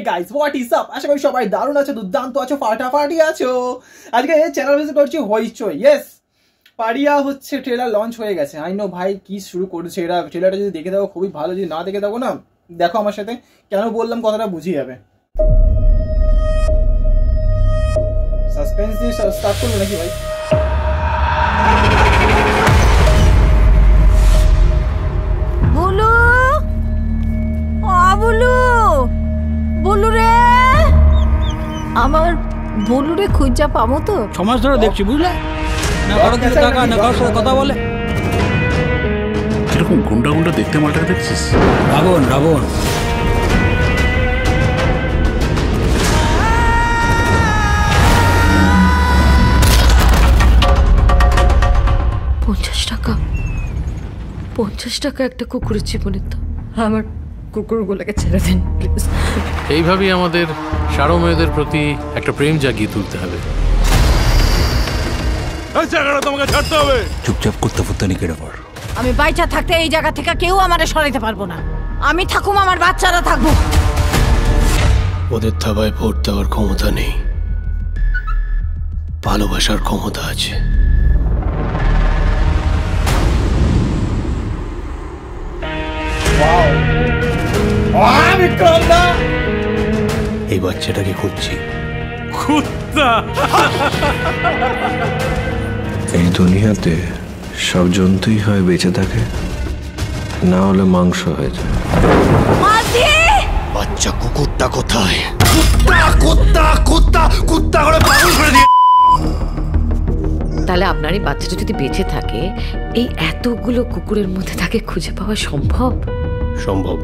Guys what is up, আশা করি সবাই দারুণ আছো, দুর্দান্ত আছো, ফাটাফাটি আছো। আজকে চ্যানেল ভিজিট করছি হইচই। ইয়েস, পারিয়া হচ্ছে ট্রেলার লঞ্চ হয়ে গেছে। আই নো ভাই কি শুরু করেছে এরা। ট্রেলারটা যদি দেখে দাও খুবই ভালো, যদি না দেখে দাও না দেখো আমার সাথে, কেন বললাম কথাটা বুঝিয়ে যাবে। সাসপেন্স দিয়ে স্টার্ট করবো নাকি ভাই? বলু বলু বলু রে, আমার বলু রে খুঁজা পাবো তো? 6 মাস ধরে দেখছি, বুঝলে না? কারোর দিকে টাকা না, কারোর সাথে কথা বলে। কিরকম গুন্ডা গুন্ডা দেখতে মালটাকে দেখছিস? রাবণ রাবণ। $50 একটা কুকুরের জীবনের তো, আমার কুকুরগুলোকে ছেড়ে দিন প্লিজ। এইভাবেই আমাদের সারো মেয়েদের প্রতি একটা প্রেম জাগিয়ে তুলতে হবে। তোমাকে ছাড়তে হবে। চুপচাপ করতে ফুটতে নিকেটে পড়। আমি বাইচা থাকতে এই জায়গা থেকে কেউ আমারে সরাইতে পারবো না। আমি থাকুম, আমার বাচ্চারা থাকবো। ওদের থাবায় ভোট দেওয়ার ক্ষমতা নেই, ভালোবাসার ক্ষমতা আছে। এই বাচ্চাটাকে খুঁজছি। এই দুনিয়াতে সব জন্তুই হয় বেঁচে থাকে, না হলে মাংস হয়ে যায়। বাচ্চা কুকুরটা কোথায়? কুত্তা কুত্তা কুত্তা করে পাগল করে দিয়ে। তাহলে আপনার এই বাচ্চাটা যদি বেঁচে থাকে, এই এতগুলো কুকুরের মধ্যে তাকে খুঁজে পাওয়া সম্ভব? সম্ভব।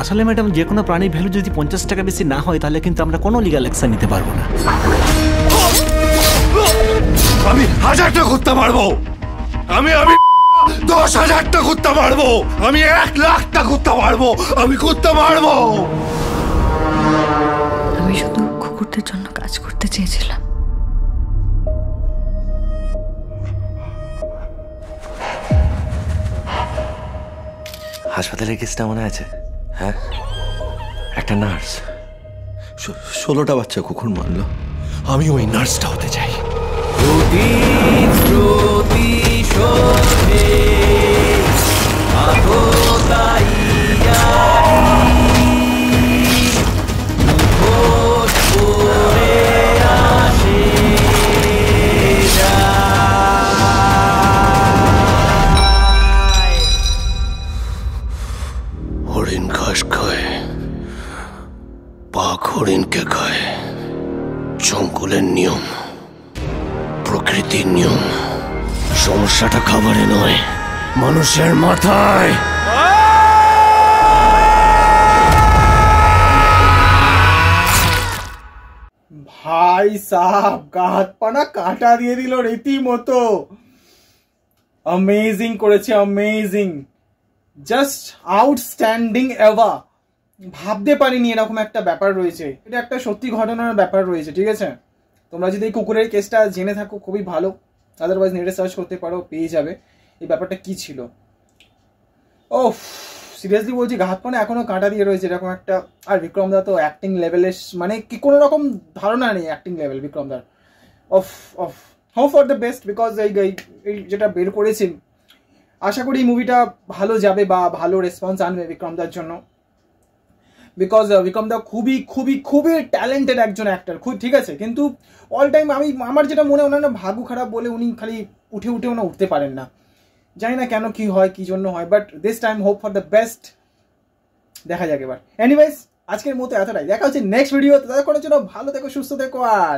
আসলে ম্যাডাম, যে কোনো প্রাণীর ভ্যালু যদি 50 টাকা বেশি না হয়, তাহলে কিন্তু আমরা কোনো লিগাল অ্যাকশন নিতে পারবো না। আমি 1000টা কুত্তা মারবো, আমি 10,000টা কুত্তা মারবো, আমি 1,00,000টা কুত্তা মারবো, আমি কুত্তা মারবো। আমি শুধু কুকুরদের জন্য কাজ করতে চেয়েছিলাম। হাসপাতালের কেসটা মনে আছে? হ্যাঁ, একটা নার্স 16টা বাচ্চা কুকুর মারলো। আমি ওই নার্সটা হতে চাই। হরিণ ঘাস খায়, বাঘ হরিণকে খায়। জঙ্গলের নিয়ম, প্রকৃতির নিয়ম। সমস্যাটা খাবারে নয়, মানুষের মাথায়। ভাই সাহ, গাত পানা কাটা দিয়ে দিল রীতিমতো। অ্যামেজিং করেছে, অ্যামেজিং, জাস্ট আউটস্ট্যান্ডিং এভার। ভাবতে পারিনি এরকম একটা ব্যাপার রয়েছে। এটা একটা সত্যি ঘটনার ব্যাপার রয়েছে, ঠিক আছে? তোমরা যদি এই কুকুরের কেসটা জেনে থাকো খুবই ভালো, আদারওয়াইজ নেটে সার্চ করতে পারো, পেয়ে যাবে এই ব্যাপারটা কি ছিল। ও সিরিয়াসলি বলছি, ঘাত পানে এখনো কাঁটা দিয়ে রয়েছে এরকম একটা। আর বিক্রম দা তো অ্যাক্টিং লেভেলের মানে কি কোনো রকম ধারণা নেই অ্যাক্টিং লেভেল বিক্রম দার। Of of hope for the best, because এই যেটা বের করেছেন, আশা করি এই মুভিটা ভালো যাবে বা ভালো রেসপন্স আনবে বিক্রম দার জন্য। বিকজ বিক্রম দা খুবই খুবই খুবই ট্যালেন্টেড একজন অ্যাক্টর, খুব ঠিক আছে। কিন্তু অল টাইম আমার যেটা মনে হয় ওনার না ভাগ্য খারাপ বলে উনি খালি উঠতে পারেন না। জানি না কেন, কি হয়, কি জন্য হয়, but this time hope for the best. দেখা যাক এবার। এনিওয়েজ আজকের মতো এতটাই, দেখা হচ্ছে নেক্সট ভিডিও। তাদের করার জন্য ভালো থেকো, সুস্থ থেকো, আর